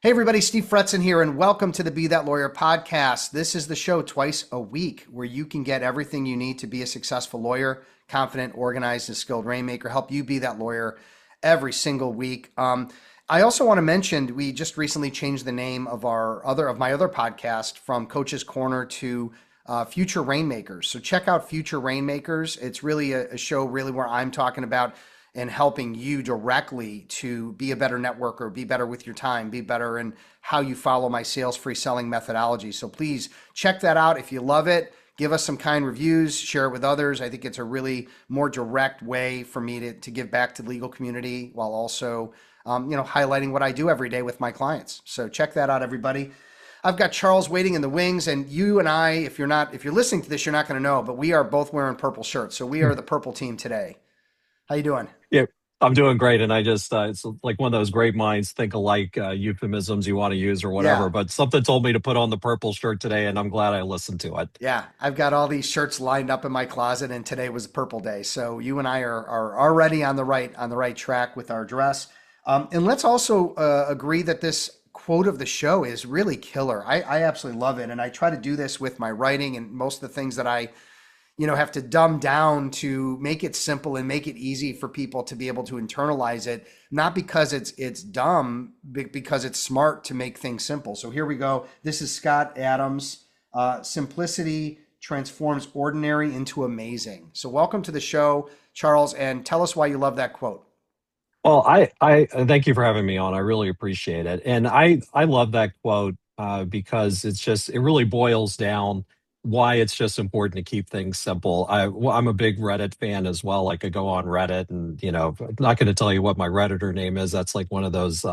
Hey everybody, Steve Fretzin here, and welcome to the Be That Lawyer podcast. This is the show twice a week where you can get everything you need to be a successful lawyer, confident, organized, and skilled rainmaker, help you be that lawyer every single week. I also want to mention we just recently changed the name of my other podcast from Coach's Corner to Future Rainmakers. So check out Future Rainmakers. It's really a show really where I'm talking about and helping you directly to be a better networker, be better with your time, be better in how you follow my sales free selling methodology. So please check that out. If you love it, give us some kind reviews, share it with others. I think it's a really more direct way for me to give back to the legal community while also, highlighting what I do every day with my clients. So check that out, everybody. I've got Charles waiting in the wings, and you and I, if you're listening to this, you're not going to know, but we are both wearing purple shirts. So we are the purple team today. How you doing? Yeah, I'm doing great. And I just, it's like one of those great minds think alike euphemisms you want to use or whatever. Yeah. But something told me to put on the purple shirt today, and I'm glad I listened to it. Yeah, I've got all these shirts lined up in my closet, and today was Purple Day. So you and I are already on the right track with our dress. And let's also agree that this quote of the show is really killer. I absolutely love it, and I try to do this with my writing and most of the things that I have to dumb down to make it simple and make it easy for people to be able to internalize it, not because it's dumb, but because it's smart to make things simple. So here we go. This is Scott Adams. Simplicity transforms ordinary into amazing. So welcome to the show, Charles, and tell us why you love that quote. Well, I thank you for having me on. I really appreciate it. And I love that quote because it really boils down why it's just important to keep things simple. I'm a big Reddit fan as well. Like I go on Reddit and, I'm not going to tell you what my Redditor name is. That's like one of those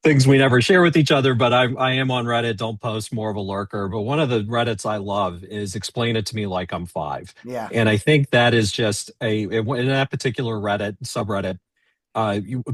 things we never share with each other, but I am on Reddit. Don't post, more of a lurker. But one of the Reddits I love is explain it to me like I'm five. Yeah. And I think that is just in that particular Reddit subreddit,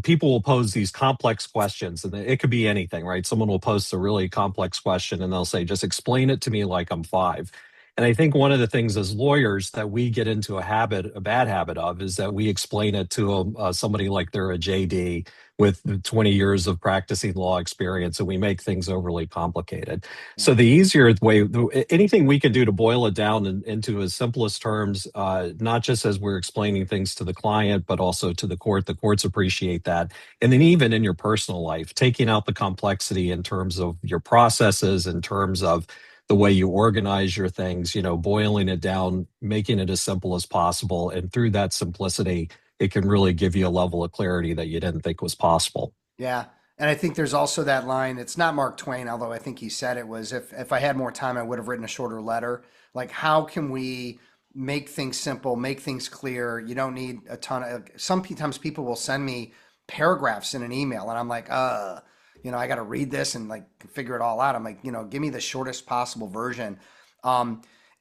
people will pose these complex questions, and it could be anything, right? Someone will post a really complex question and they'll say, just explain it to me like I'm five. And I think one of the things as lawyers that we get into a bad habit of, is that we explain it to somebody like they're a JD with 20 years of practicing law experience, and we make things overly complicated. So the easier way, anything we can do to boil it down into as simplest terms, not just as we're explaining things to the client, but also to the courts appreciate that. And then even in your personal life, taking out the complexity in terms of your processes, in terms of the way you organize your things, boiling it down, making it as simple as possible. And through that simplicity, it can really give you a level of clarity that you didn't think was possible. Yeah. And I think there's also that line, it's not Mark Twain, although I think he said it was, if I had more time, I would have written a shorter letter. Like, how can we make things simple, make things clear? You don't need a ton of, sometimes people will send me paragraphs in an email and I'm like, I got to read this and like figure it all out. I'm like, give me the shortest possible version.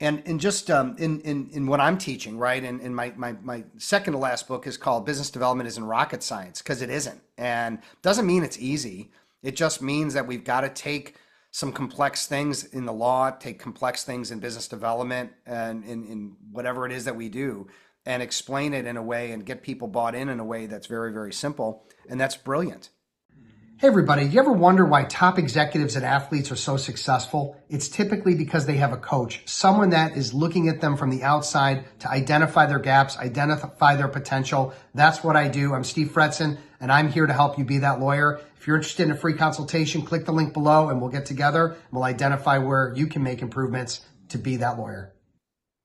And just in what I'm teaching, right? And in my second to last book is called Business Development Isn't Rocket Science, because it isn't. And doesn't mean it's easy. It just means that we've got to take some complex things in the law, take complex things in business development and in whatever it is that we do, and explain it in a way and get people bought in a way that's very, very simple. And that's brilliant. Hey everybody, you ever wonder why top executives and athletes are so successful? It's typically because they have a coach, someone that is looking at them from the outside to identify their gaps, identify their potential. That's what I do. I'm Steve Fretzin, and I'm here to help you be that lawyer. If you're interested in a free consultation, click the link below and we'll get together and we'll identify where you can make improvements to be that lawyer.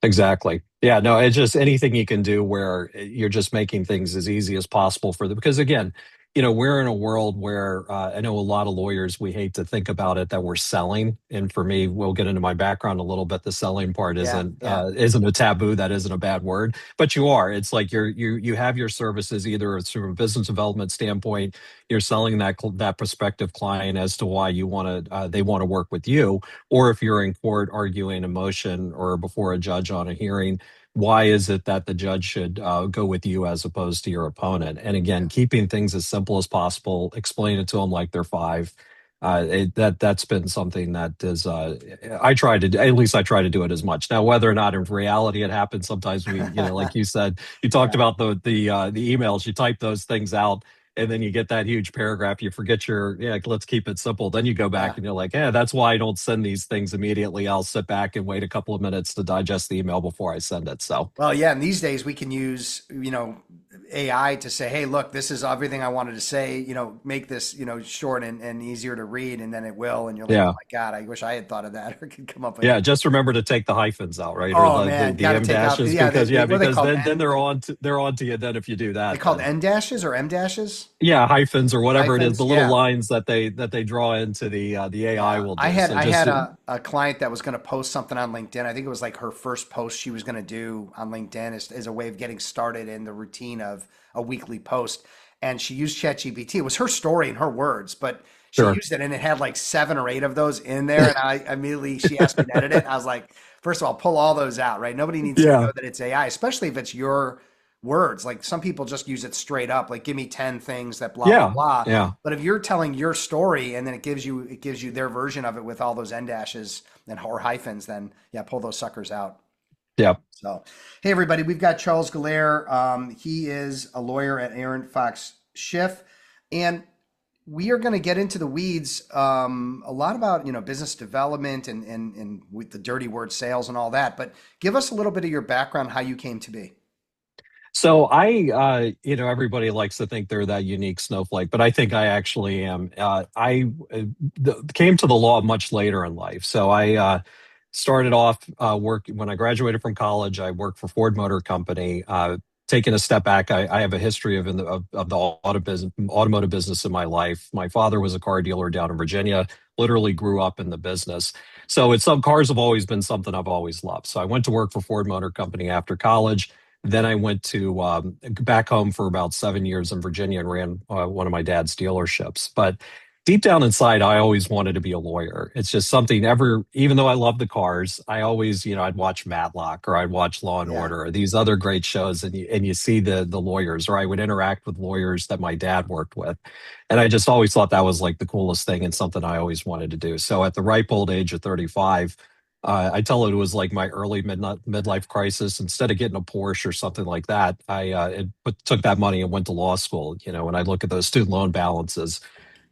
Exactly. Yeah, no, it's just anything you can do where you're just making things as easy as possible for them. Because again, we're in a world where I know a lot of lawyers, we hate to think about it that we're selling. And for me, we'll get into my background a little bit. The selling part isn't a taboo. That isn't a bad word, but you are. It's like you have your services, either it's from a business development standpoint, you're selling that prospective client as to why they want to work with you, or if you're in court arguing a motion or before a judge on a hearing, why is it that the judge should go with you as opposed to your opponent? And again, keeping things as simple as possible, explain it to them like they're five. That's been something that is I try to do it as much. Now, whether or not in reality it happens, sometimes we, like you said, you talked about the emails, you type those things out. and then you get that huge paragraph. You forget your, yeah, let's keep it simple. Then you go back Yeah. and you're like, yeah, that's why I don't send these things immediately. I'll sit back and wait a couple of minutes to digest the email before I send it. So, Well, yeah, and these days we can use, AI to say, hey, look, this is everything I wanted to say, make this, short and easier to read, and then it will. And you're like, oh yeah. my God, I wish I had thought of that or could come up with. Yeah, just remember to take the hyphens out, right? Or Oh the man, the got to M take out, dashes yeah, because what are they because called? then they're on to you then if you do They that called then. N dashes or M dashes? Yeah, hyphens or whatever it is, the Hyphens? little Yeah. lines that they draw into the AI Yeah, will I do. had So I just had a client that was going to post something on LinkedIn. I think it was like her first post she was going to do on LinkedIn as a way of getting started in the routine of a weekly post. And she used ChatGPT. It was her story and her words, but she sure. used it and it had like 7 or 8 of those in there. And I immediately, she asked me to edit it. I was like, first of all, pull all those out, right? Nobody needs to know Yeah. that it's AI, especially if it's your words. Like some people just use it straight up, like give me 10 things that blah, blah, Yeah. blah. Yeah. But if you're telling your story and then it gives you their version of it with all those end dashes and or hyphens, then yeah, pull those suckers out. Yeah. So, hey everybody, we've got Charles Gallaer. He is a lawyer at Aaron Fox Schiff, and we are going to get into the weeds a lot about business development and with the dirty word sales and all that. But give us a little bit of your background, how you came to be. So everybody likes to think they're that unique snowflake, but I think I actually am. Came to the law much later in life. So I started off work when I graduated from college. I worked for Ford Motor Company. Taking a step back, I have a history of the automotive business in my life. My father was a car dealer down in Virginia. Literally grew up in the business. So it's some cars have always been something I've always loved. So I went to work for Ford Motor Company after college. Then I went to back home for about 7 years in Virginia and ran one of my dad's dealerships. But deep down inside, I always wanted to be a lawyer. It's just something even though I love the cars, I always, I'd watch Matlock or I'd watch Law and Yeah. Order or these other great shows, and you see the lawyers, or I would interact with lawyers that my dad worked with, and I just always thought that was like the coolest thing and something I always wanted to do. So at the ripe old age of 35. I tell it was like my early midlife crisis. Instead of getting a Porsche or something like that, took that money and went to law school. When I look at those student loan balances,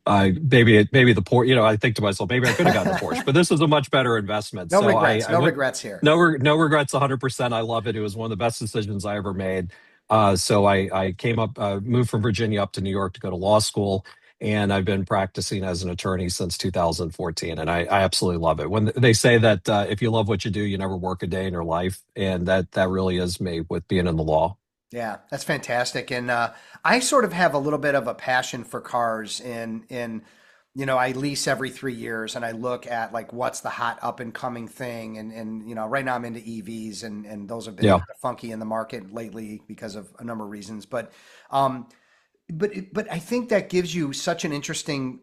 maybe the Porsche. I think to myself, maybe I could have gotten a Porsche, but this was a much better investment. No So regrets. I No went. regrets here. No regrets, 100%. I love it. It was one of the best decisions I ever made. So I came up, moved from Virginia up to New York to go to law school, and I've been practicing as an attorney since 2014, and I absolutely love it. When they say that if you love what you do, you never work a day in your life, and that really is me with being in the law. Yeah, that's fantastic. And I sort of have a little bit of a passion for cars I lease every 3 years and I look at like what's the hot up and coming thing. And right now I'm into EVs and those have been Yeah. kind of funky in the market lately because of a number of reasons. Um, but I think that gives you such an interesting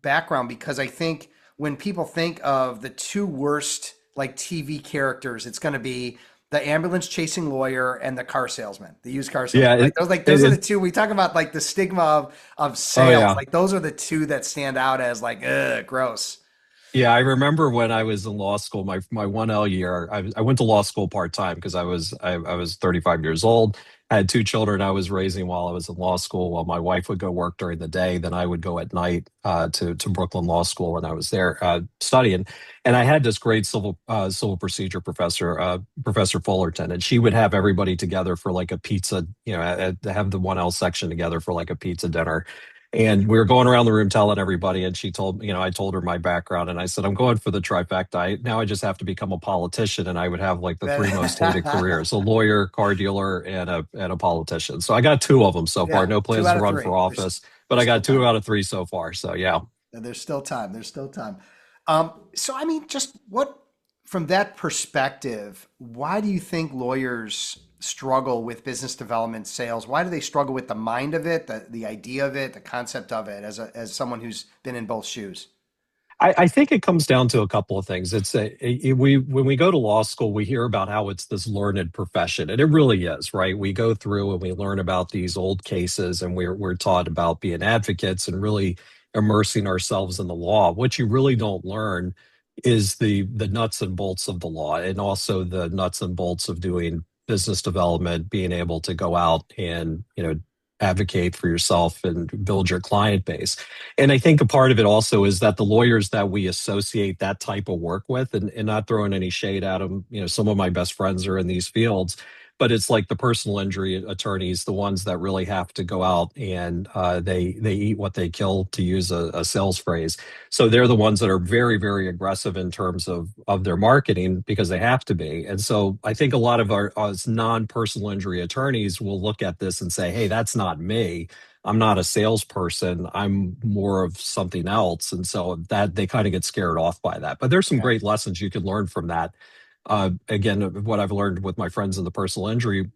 background because I think when people think of the two worst like TV characters, it's going to be the ambulance chasing lawyer and the car salesman, the used car salesman. Yeah. Right? Those are the It, two we talk about, like the stigma of oh sales. yeah. Like those are the two that stand out as like, ugh, gross. Yeah, I remember when I was in law school, my 1L year, I went to law school part-time because I was 35 years old. I had two children I was raising while I was in law school, while my wife would go work during the day. Then I would go at night to Brooklyn Law School when I was there studying. And I had this great civil procedure professor, Professor Fullerton, and she would have everybody together for like a pizza, have the 1L section together for like a pizza dinner. And we were going around the room telling everybody, and she told me, I told her my background, and I said, I'm going for the trifecta. Now I just have to become a politician, and I would have like the three most hated careers: a lawyer, car dealer, and a politician. So I got two of them so far. Yeah, No two plans out to of run for three. office, but There's I still got two time. out of three so far. So yeah. There's still time. There's still time. So I mean, just what from that perspective, why do you think lawyers struggle with business development sales? Why do they struggle with the mind of it, the idea of it, the concept of it as someone who's been in both shoes? I think it comes down to a couple of things. We when we go to law school, we hear about how it's this learned profession, and it really is, right? We go through and we learn about these old cases, and we're taught about being advocates and really immersing ourselves in the law. What you really don't learn is the nuts and bolts of the law, and also the nuts and bolts of doing business development, being able to go out and advocate for yourself and build your client base. And I think a part of it also is that the lawyers that we associate that type of work with, and not throwing any shade at them, some of my best friends are in these fields, but it's like the personal injury attorneys, the ones that really have to go out and they eat what they kill, to use a sales phrase. So they're the ones that are very, very aggressive in terms of their marketing because they have to be. And so I think a lot of our us non-personal injury attorneys will look at this and say, hey, that's not me. I'm not a salesperson. I'm more of something else. And so that they kind of get scared off by that. But there's some Yeah. great lessons you can learn from that. Again, what I've learned with my friends in the personal injury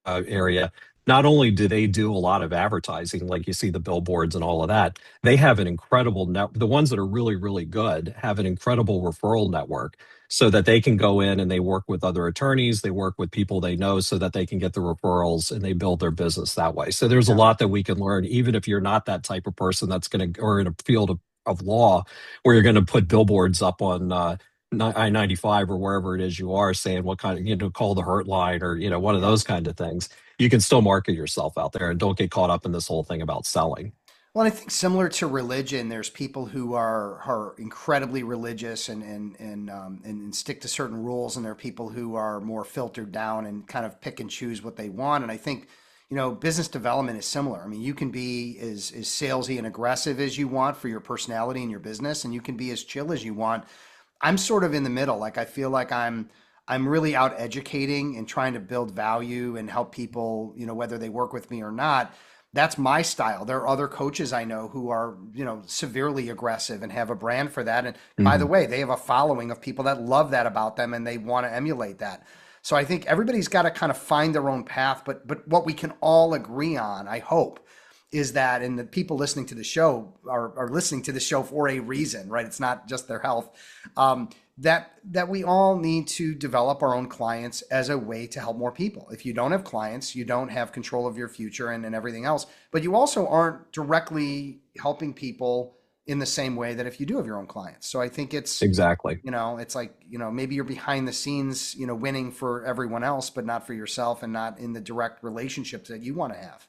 area, not only do they do a lot of advertising, like you see the billboards and all of that, they have an incredible net. The ones that are really, really good have an incredible referral network so that they can go in and they work with other attorneys, they work with people they know so that they can get the referrals and they build their business that way. So there's a Yeah. lot that we can learn, even if you're not that type of person that's going to, or in a field of law where you're going to put billboards up on I-95 or wherever it is you are, saying what kind of, call the hurt line or, one of Yeah. those kind of things. You can still market yourself out there and don't get caught up in this whole thing about selling. Well, I think similar to religion, there's people who are incredibly religious and stick to certain rules, and there are people who are more filtered down and kind of pick and choose what they want. And I think, business development is similar. I mean, you can be as salesy and aggressive as you want for your personality and your business, and you can be as chill as you want. I'm sort of in the middle. Like I feel like I'm really out educating and trying to build value and help people, whether they work with me or not. That's my style. There are other coaches I know who are, severely aggressive and have a brand for that. And by the Mhm. way, they have a following of people that love that about them and they want to emulate that. So I think everybody's got to kind of find their own path, but what we can all agree on, I hope, is that, and the people listening to the show are listening to the show for a reason, right? It's not just their health. That we all need to develop our own clients as a way to help more people. If you don't have clients, you don't have control of your future and everything else, but you also aren't directly helping people in the same way that if you do have your own clients. So I think Exactly. it's like, maybe you're behind the scenes, winning for everyone else, but not for yourself and not in the direct relationships that you want to have.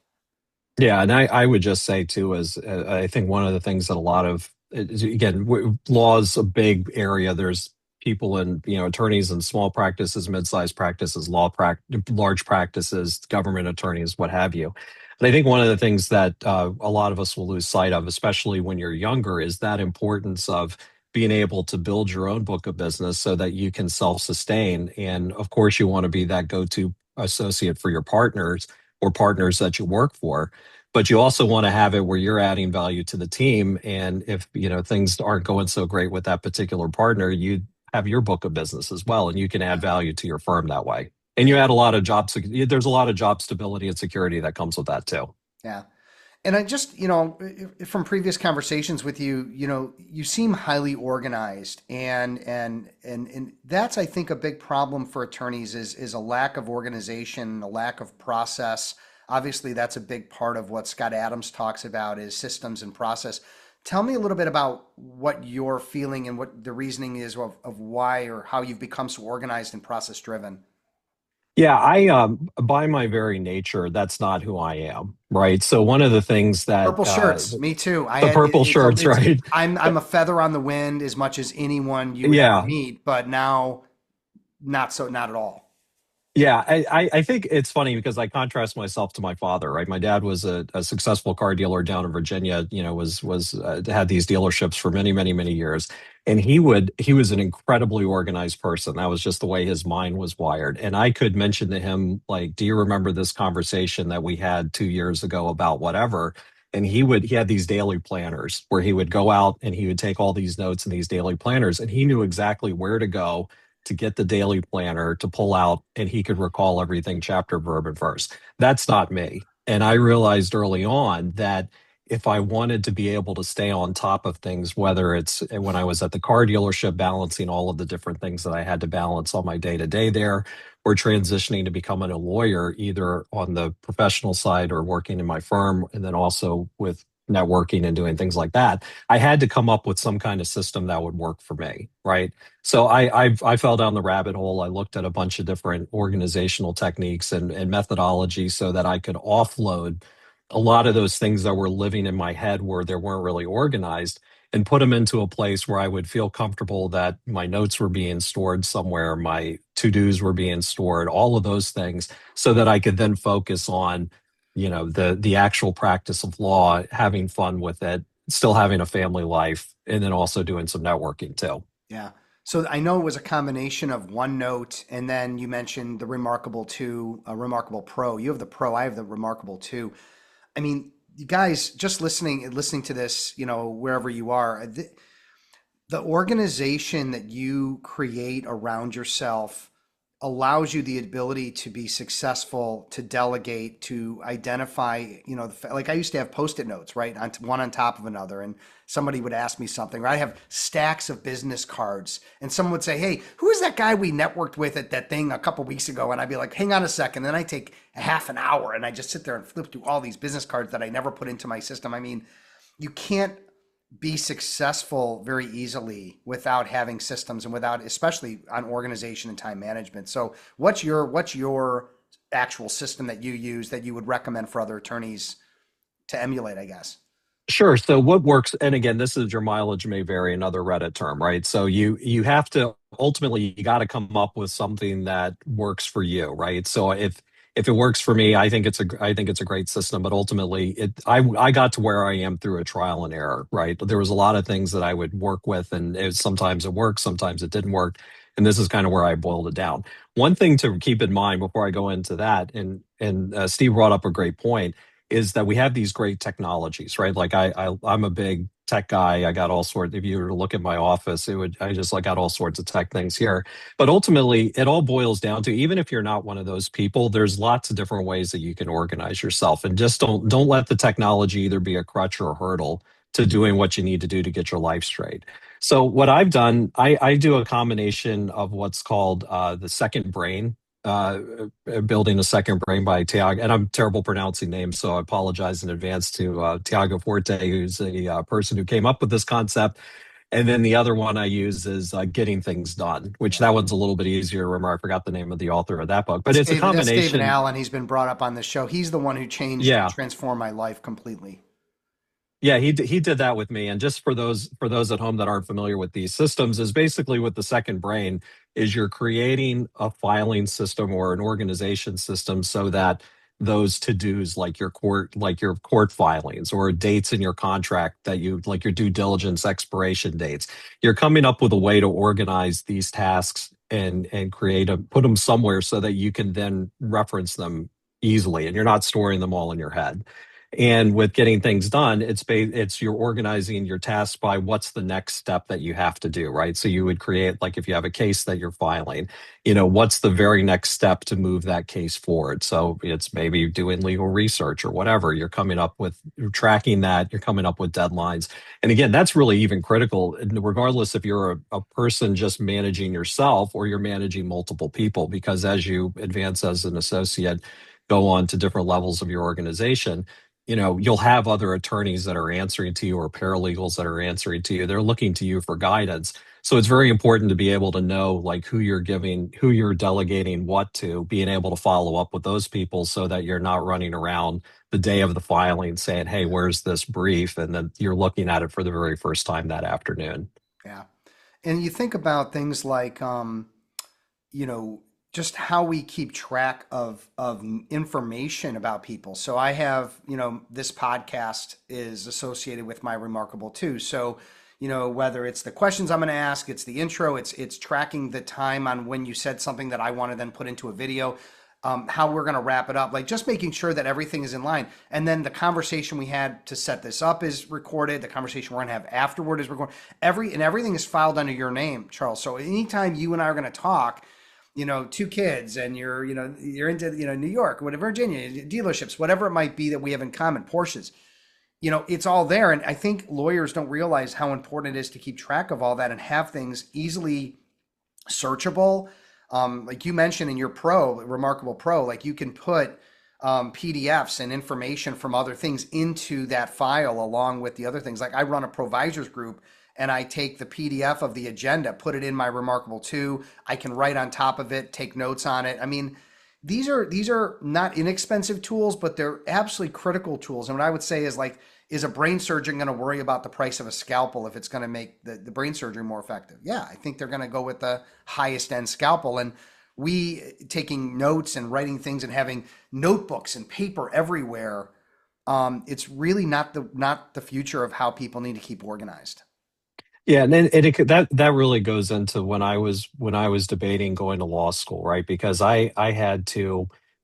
Yeah, and I would just say too is I think one of the things that a lot of again law is a big area. There's people in attorneys in small practices, mid-sized practices, large practices, government attorneys, what have you. And I think one of the things that a lot of us will lose sight of, especially when you're younger, is that importance of being able to build your own book of business so that you can self-sustain. And of course, you want to be that go-to associate for your partners or partners that you work for, but you also want to have it where you're adding value to the team. And if things aren't going so great with that particular partner, you have your book of business as well, and you can add Yeah. value to your firm that way. And you add a lot of there's a lot of job stability and security that comes with that too. Yeah. And I just, from previous conversations with you, you seem highly organized, and that's, I think, a big problem for attorneys is a lack of organization, a lack of process. Obviously, that's a big part of what Scott Adams talks about is systems and process. Tell me a little bit about what you're feeling and what the reasoning is of why or how you've become so organized and process driven. Yeah, I by my very nature, that's not who I am, right? So one of the things that Purple shirts, me too. I the had purple shirts, it's right? I'm a feather on the wind as much as anyone you would ever Yeah, meet, but now not at all. yeah, I think it's funny because I contrast myself to my father, right? My dad was a successful car dealer down in Virginia, was had these dealerships for many, many, many years. And he was an incredibly organized person. That was just the way his mind was wired. And I could mention to him, like, do you remember this conversation that we had 2 years ago about whatever? And he had these daily planners where he would go out and he would take all these notes in these daily planners, and he knew exactly where to go to get the daily planner to pull out, and he could recall everything chapter, verb, and verse. That's not me. And I realized early on that if I wanted to be able to stay on top of things, whether it's when I was at the car dealership, balancing all of the different things that I had to balance on my day to day there, or transitioning to becoming a lawyer, either on the professional side or working in my firm, and then also with networking and doing things like that, I had to come up with some kind of system that would work for me, right? So I fell down the rabbit hole. I looked at a bunch of different organizational techniques and methodology so that I could offload a lot of those things that were living in my head where they weren't really organized, and put them into a place where I would feel comfortable that my notes were being stored somewhere, my to-dos were being stored, all of those things, so that I could then focus on, the actual practice of law, having fun with it, still having a family life, and then also doing some networking too. Yeah. So I know it was a combination of OneNote, and then you mentioned the Remarkable 2, Remarkable Pro. You have the Pro, I have the Remarkable 2. I mean, you guys, just listening to this, wherever you are, the organization that you create around yourself allows you the ability to be successful, to delegate, to identify, like I used to have post-it notes, right? One on top of another. And somebody would ask me something, or I have stacks of business cards, and someone would say, "Hey, who is that guy we networked with at that thing a couple weeks ago?" And I'd be like, "Hang on a second." Then I take a half an hour and I just sit there and flip through all these business cards that I never put into my system. I mean, you can't be successful very easily without having systems and without, especially on organization and time management. So what's your actual system that you use that you would recommend for other attorneys to emulate, I guess? Sure. So what works, and again, this is your mileage may vary, another Reddit term, right? So you have to ultimately you got to come up with something that works for you, right? So if it works for me, I think it's a great system, but ultimately I got to where I am through a trial and error, right? There was a lot of things that I would work with, and sometimes it worked, sometimes it didn't work, and this is kind of where I boiled it down. One thing to keep in mind before I go into that, and Steve brought up a great point, is that we have these great technologies, right? Like I'm a big tech guy. I got all sorts. If you were to look at my office, I just like got all sorts of tech things here. But ultimately, it all boils down to, even if you're not one of those people, there's lots of different ways that you can organize yourself, and just don't let the technology either be a crutch or a hurdle to doing what you need to do to get your life straight. So what I've done, I do a combination of what's called the second brain, uh, building a second brain by Tiago, and I'm terrible pronouncing names, so I apologize in advance to Tiago Forte, who's a person who came up with this concept. And then the other one I use is Getting Things Done, which Yeah. that one's a little bit easier to remember. I forgot the name of the author of that book, but That's it's a David, that's David combination. Allen. He's been brought up on the show. He's the one who changed and Yeah, transformed my life completely. yeah, he did that with me. And just for those at home that aren't familiar with these systems, is basically with the second brain is you're creating a filing system or an organization system so that those to-dos, like your court filings or dates in your contract, that you like your due diligence expiration dates, you're coming up with a way to organize these tasks and put them somewhere so that you can then reference them easily, and you're not storing them all in your head. And with Getting Things Done, it's you're organizing your tasks by what's the next step that you have to do, right? So you would create, like, if you have a case that you're filing, what's the very next step to move that case forward? So it's maybe doing legal research or whatever. You're tracking that, you're coming up with deadlines. And again, that's really even critical, regardless if you're a person just managing yourself or you're managing multiple people, because as you advance as an associate, go on to different levels of your organization, you'll have other attorneys that are answering to you or paralegals that are answering to you. They're looking to you for guidance. So it's very important to be able to know, like, who you're delegating what to, being able to follow up with those people so that you're not running around the day of the filing saying, "Hey, where's this brief?" And then you're looking at it for the very first time that afternoon. Yeah. And you think about things like, you know, just how we keep track of information about people. So I have, this podcast is associated with my Remarkable too. So, whether it's the questions I'm going to ask, it's the intro, it's tracking the time on when you said something that I want to then put into a video, how we're going to wrap it up, like just making sure that everything is in line. And then the conversation we had to set this up is recorded. The conversation we're going to have afterward is recorded. Everything is filed under your name, Charles. So anytime you and I are going to talk, two kids, and you're into, New York, whatever, Virginia, dealerships, whatever it might be that we have in common, Porsches, it's all there. And I think lawyers don't realize how important it is to keep track of all that and have things easily searchable. Like you mentioned in your Remarkable Pro, like you can put PDFs and information from other things into that file along with the other things. Like I run a provisors group, and I take the PDF of the agenda, put it in my Remarkable 2. I can write on top of it, take notes on it. I mean, these are not inexpensive tools, but they're absolutely critical tools. And what I would say is like, is a brain surgeon going to worry about the price of a scalpel if it's going to make the brain surgery more effective? Yeah, I think they're going to go with the highest end scalpel. And we taking notes and writing things and having notebooks and paper everywhere, it's really not the future of how people need to keep organized. Yeah, and then that really goes into when I was debating going to law school, right? Because I had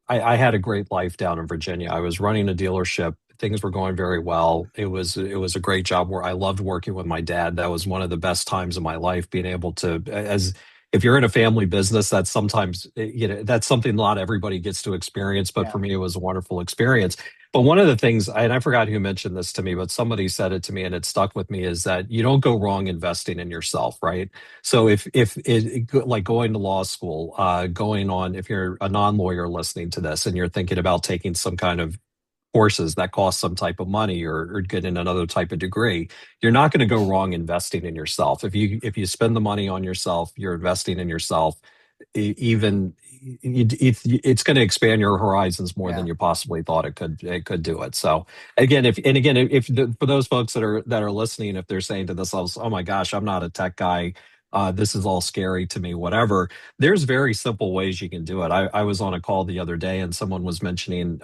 a great life down in Virginia. I was running a dealership. Things were going very well. It was a great job where I loved working with my dad. That was one of the best times of my life, being able to, as if you're in a family business, that's sometimes, that's something not everybody gets to experience. But Yeah. for me, it was a wonderful experience. But one of the things, and I forgot who mentioned this to me, but somebody said it to me and it stuck with me, is that you don't go wrong investing in yourself, right? So like going to law school, going on, if you're a non-lawyer listening to this and you're thinking about taking some kind of courses that cost some type of money, or getting another type of degree, you're not going to go wrong investing in yourself. If you spend the money on yourself, you're investing in yourself. Even it's going to expand your horizons more than Yeah. you possibly thought it could do it. So again, for those folks that are listening, if they're saying to themselves, "Oh my gosh, I'm not a tech guy. This is all scary to me," whatever, there's very simple ways you can do it. I was on a call the other day and someone was mentioning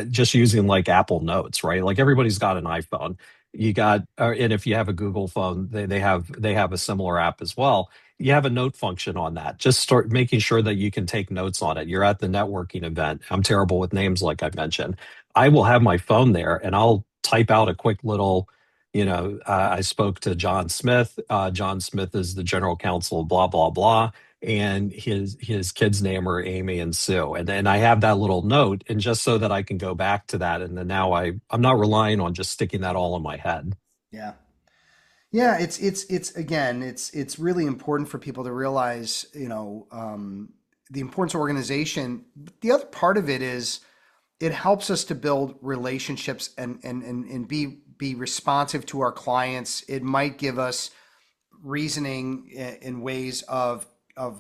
just using like Apple Notes, right? Like everybody's got an iPhone. And if you have a Google phone, they have a similar app as well. You have a note function on that. Just start making sure that you can take notes on it. You're at the networking event. I'm terrible with names, like I mentioned. I will have my phone there and I'll type out a quick little, I spoke to John Smith. John Smith is the general counsel of blah, blah, blah. And his kids' name are Amy and Sue. And then I have that little note, and just so that I can go back to that. And then now I'm not relying on just sticking that all in my head. Yeah. Yeah, it's again, it's really important for people to realize, the importance of organization. But the other part of it is it helps us to build relationships and be responsive to our clients. It might give us reasoning in ways of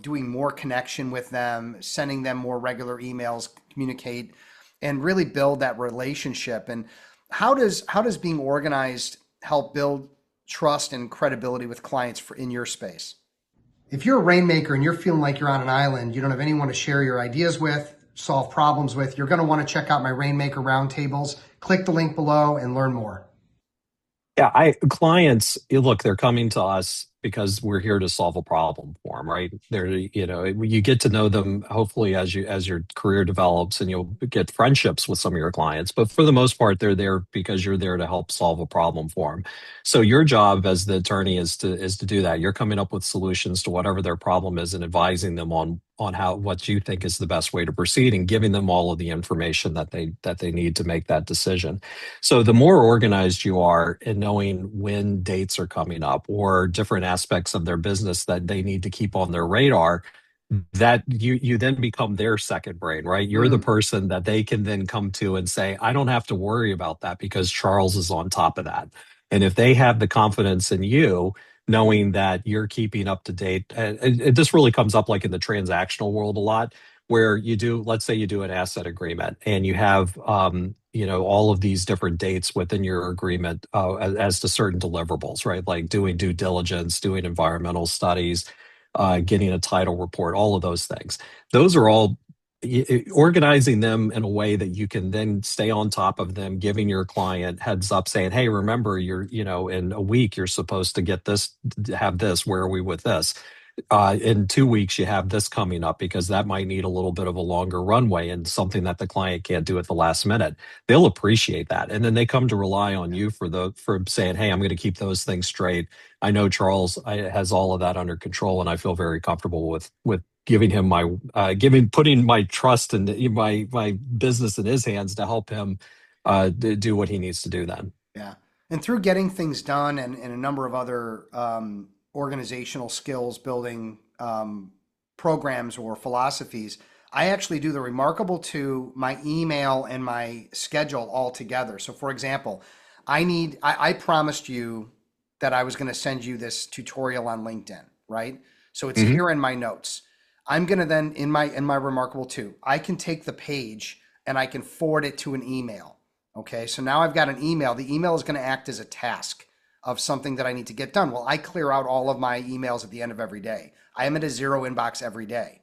doing more connection with them, sending them more regular emails, communicate, and really build that relationship. And how does being organized help build trust and credibility with clients in your space? If you're a rainmaker and you're feeling like you're on an island, you don't have anyone to share your ideas with, solve problems with, you're going to want to check out my Rainmaker Roundtables. Click the link below and learn more. Yeah, clients, look, they're coming to us because we're here to solve a problem for them, right? You get to know them hopefully as your career develops, and you'll get friendships with some of your clients. But for the most part, they're there because you're there to help solve a problem for them. So your job as the attorney is to do that. You're coming up with solutions to whatever their problem is and advising them on how what you think is the best way to proceed, and giving them all of the information that they need to make that decision. So the more organized you are in knowing when dates are coming up or different aspects of their business that they need to keep on their radar, that you then become their second brain, right? You're the Mm, person that they can then come to and say, "I don't have to worry about that because Charles is on top of that." And if they have the confidence in you, knowing that you're keeping up to date, and this really comes up like in the transactional world a lot, where let's say you do an asset agreement and you have, all of these different dates within your agreement, as to certain deliverables, right? Like doing due diligence, doing environmental studies, getting a title report, all of those things. Those are all organizing them in a way that you can then stay on top of them, giving your client heads up saying, "Hey, remember, in a week, you're supposed to get this, have this. Where are we with this? In 2 weeks, you have this coming up," because that might need a little bit of a longer runway and something that the client can't do at the last minute. They'll appreciate that. And then they come to rely on you for saying, "Hey, I'm going to keep those things straight. I know Charles has all of that under control, and I feel very comfortable with giving him putting my trust and my business in his hands to help him do what he needs to do then." yeah. And through getting things done and a number of other organizational skills building programs or philosophies, I actually do the remarkable to my email and my schedule all together. So for example, I promised you that I was going to send you this tutorial on LinkedIn, right? So it's Hmm. here in my notes. I'm gonna then in my Remarkable 2, I can take the page and I can forward it to an email. Okay, so now I've got an email. The email is going to act as a task of something that I need to get done. Well, I clear out all of my emails at the end of every day. I am at a zero inbox every day,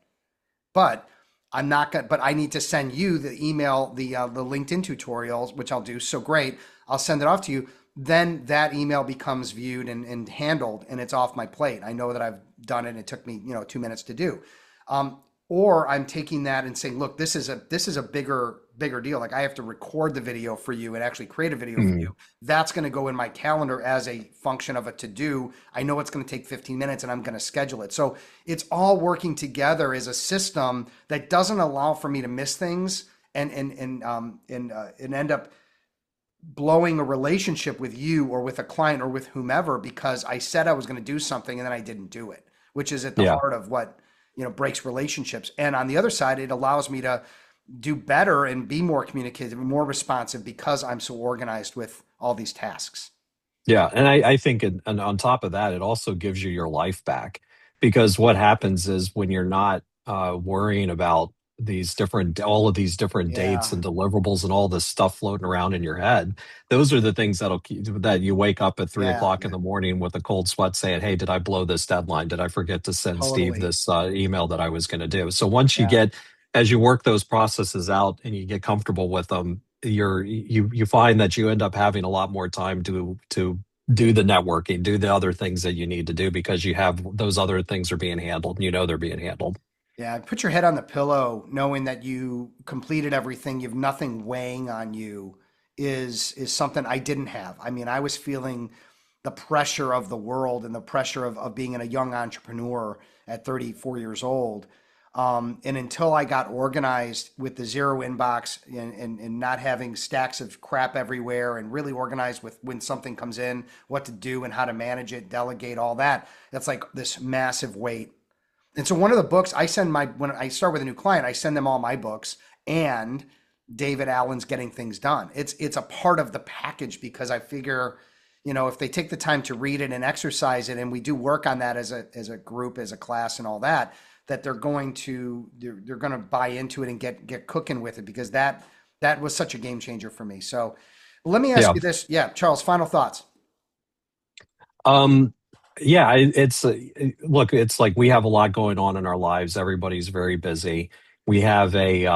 but I'm not gonna. But I need to send you the email, the LinkedIn tutorials, which I'll do. So great, I'll send it off to you. Then that email becomes viewed and handled, and it's off my plate. I know that I've done it. It took me 2 minutes to do. Um, or I'm taking that and saying, look, this is a bigger deal. Like I have to record the video for you and actually create a video for Mhm. you. That's going to go in my calendar as a function of a to do. I know it's going to take 15 minutes and I'm going to schedule it. So it's all working together as a system that doesn't allow for me to miss things and end up blowing a relationship with you or with a client or with whomever because I said I was going to do something and then I didn't do it, which is at the Yeah. heart of what breaks relationships. And on the other side, it allows me to do better and be more communicative and more responsive because I'm so organized with all these tasks. Yeah, and I think, and on top of that, it also gives you your life back because what happens is when you're not worrying about all of these different dates Yeah, and deliverables and all this stuff floating around in your head, those are the things that you wake up at three yeah, o'clock in the morning with a cold sweat saying, "Hey, did I blow this deadline? Did I forget to send Steve totally. this email that I was going to do?" So once Yeah, as you work those processes out and you get comfortable with them, you find that you end up having a lot more time to do the networking, do the other things that you need to do because you have those other things are being handled and you know they're being handled. yeah. Put your head on the pillow, knowing that you completed everything. You've nothing weighing on you is something I didn't have. I mean, I was feeling the pressure of the world and the pressure of being a young entrepreneur at 34 years old. And until I got organized with the zero inbox and not having stacks of crap everywhere and really organized with when something comes in, what to do and how to manage it, delegate all that, that's like this massive weight. And so one of the books I send when I start with a new client, I send them all my books and David Allen's Getting Things Done. It's a part of the package because I figure, if they take the time to read it and exercise it, and we do work on that as a group, as a class, and all that, that they're going to buy into it and get cooking with it because that was such a game changer for me. So let me ask Yeah. you this, yeah, Charles, final thoughts. Um, yeah, look, it's like we have a lot going on in our lives. Everybody's very busy. We have a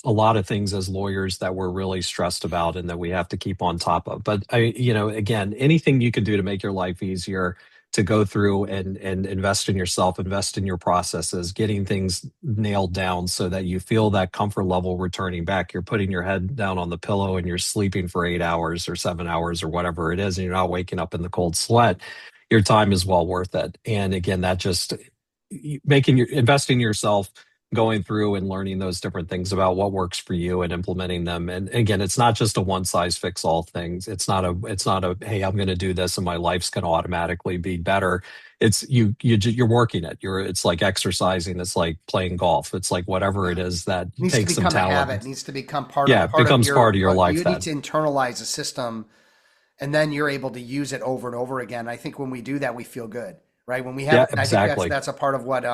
lot of things as lawyers that we're really stressed about and that we have to keep on top of. But again, anything you can do to make your life easier, to go through and invest in yourself, invest in your processes, getting things nailed down so that you feel that comfort level returning back. You're putting your head down on the pillow and you're sleeping for 8 hours or 7 hours or whatever it is, and you're not waking up in the cold sweat. Your time is well worth it. And again, that just investing in yourself, going through and learning those different things about what works for you and implementing them. And again, it's not just a one size fits all things. It's not a hey, I'm going to do this and my life's going to automatically be better. It's you're working it. It's like exercising. It's like playing golf. It's like whatever Yeah. it is that Needs to takes some become a habit, talent. needs to become part Yeah, of it becomes part of your life you need then. to internalize a system and then you're able to use it over and over again. I think when we do that, we feel good, right? When we have, Yeah, I think that's exactly. that's a part of what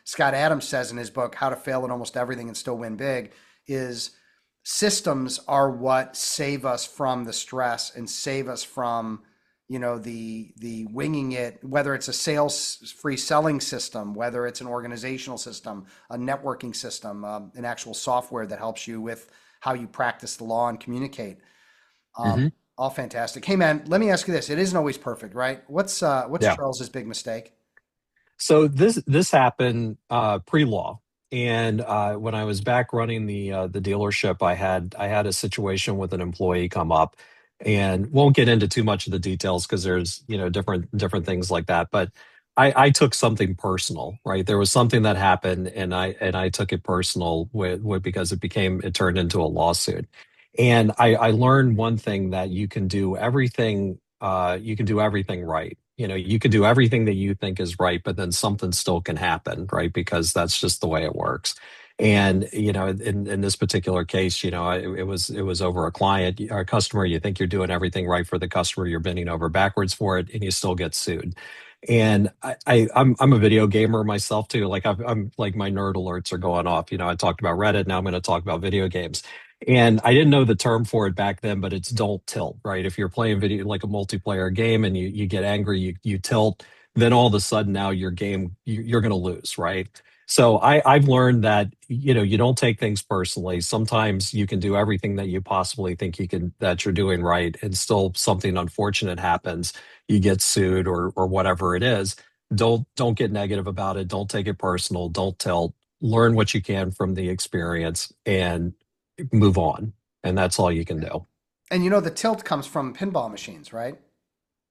Scott Adams says in his book, How to Fail at Almost Everything and Still Win Big, is systems are what save us from the stress and save us from, the winging it, whether it's a sales free selling system, whether it's an organizational system, a networking system, an actual software that helps you with how you practice the law and communicate. Hmm. All fantastic. Hey man, let me ask you this. It isn't always perfect, right? What's Yeah. Charles's big mistake? So this happened pre-law, and when I was back running the dealership, I had a situation with an employee come up, and won't get into too much of the details because there's different things like that. But I took something personal, right? There was something that happened, and I took it personal because it turned into a lawsuit, and I learned one thing that you can do everything right. You can do everything that you think is right, but then something still can happen, right? Because that's just the way it works. And, in this particular case, it was over a client or a customer. You think you're doing everything right for the customer. You're bending over backwards for it, and you still get sued. And I'm a video gamer myself too. Like I'm like my nerd alerts are going off. I talked about Reddit. Now I'm going to talk about video games. And I didn't know the term for it back then, but it's don't tilt, right? If you're playing video like a multiplayer game and you get angry, you tilt, then all of a sudden now your game you're going to lose, right? So I've learned that you don't take things personally. Sometimes you can do everything that you possibly think that you're doing right, and still something unfortunate happens. You get sued or whatever it is. Don't get negative about it. Don't take it personal. Don't tilt. Learn what you can from the experience and move on. And that's all you can do. And the tilt comes from pinball machines, right?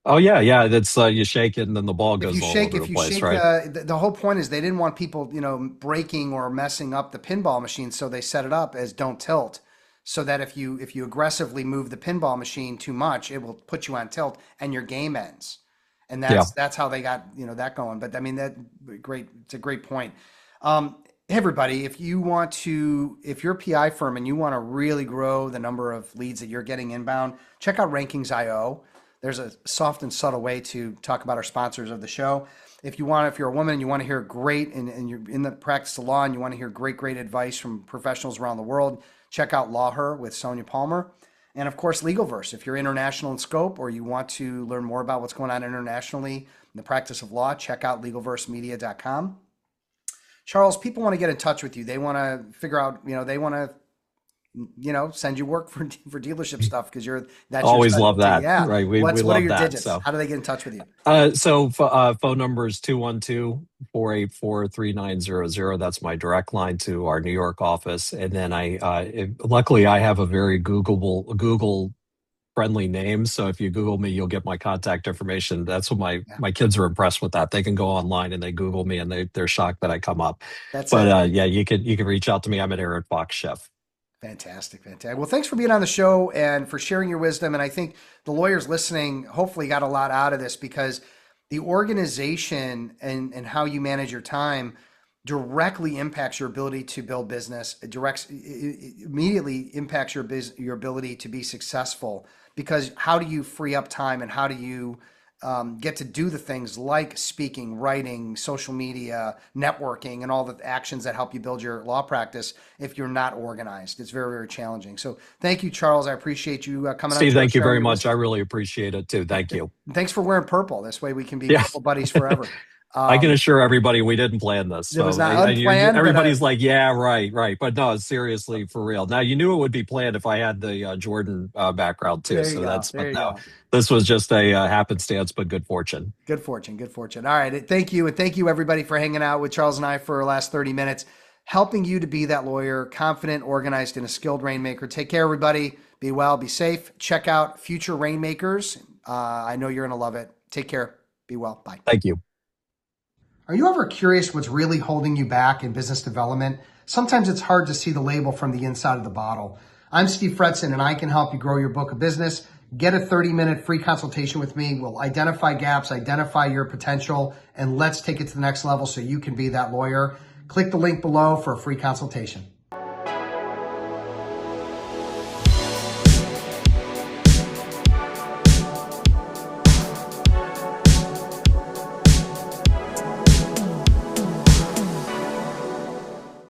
Oh yeah, yeah. That's you shake it and then the ball If you goes all shake, over if the you place, shake, right? the whole point is they didn't want people, breaking or messing up the pinball machine, so they set it up as don't tilt, so that if you aggressively move the pinball machine too much, it will put you on tilt and your game ends. And Yeah. that's how they got that going. But I mean great. It's a great point. Hey, everybody, if you're a PI firm and you want to really grow the number of leads that you're getting inbound, check out Rankings.io. There's a soft and subtle way to talk about our sponsors of the show. If you're a woman and you want to hear great, and you're in the practice of law and you want to hear great advice from professionals around the world, check out Law Her with Sonia Palmer. And of course, LegalVerse. If you're international in scope or you want to learn more about what's going on internationally in the practice of law, check out legalversemedia.com. Charles, people want to get in touch with you. They want to figure out, they want to send you work for dealership stuff because that's your Always love specialty. that. Yeah. Right. We What are love your that. digits? So How do they get in touch with you? phone number is 212-484-3900. That's my direct line to our New York office. And then luckily I have a very Google friendly name. So if you Google me, you'll get my contact information. That's what my kids are impressed with that. They can go online and they Google me and they're shocked that I come up. That's But it. yeah, you can reach out to me. I'm at Aaron Fox Chef. Fantastic. Well, thanks for being on the show and for sharing your wisdom. And I think the lawyers listening hopefully got a lot out of this, because the organization and how you manage your time directly impacts your ability to build business. It immediately impacts your ability to be successful, because how do you free up time and how do you get to do the things like speaking, writing, social media, networking, and all the actions that help you build your law practice if you're not organized? It's very challenging. So thank you, Charles. I appreciate you coming on Steve, to our thank you show. very much. I really appreciate it too. Thank you. Thanks for wearing purple. This way we can be Yeah. purple buddies forever. I can assure everybody we didn't plan this. It was So not unplanned, everybody's like, yeah, right. But no, seriously, for real. Now, you knew it would be planned if I had the Jordan background too. There you So go. but There you no, go. this was just a happenstance, but good fortune. Good fortune. All right. Thank you. And thank you, everybody, for hanging out with Charles and I for the last 30 minutes, helping you to be that lawyer, confident, organized, and a skilled rainmaker. Take care, everybody. Be well, be safe. Check out Future Rainmakers. I know you're going to love it. Take care. Be well. Bye. Thank you. Are you ever curious what's really holding you back in business development? Sometimes it's hard to see the label from the inside of the bottle. I'm Steve Fretzin, and I can help you grow your book of business. Get a 30-minute free consultation with me. We'll identify gaps, identify your potential, and let's take it to the next level so you can be that lawyer. Click the link below for a free consultation.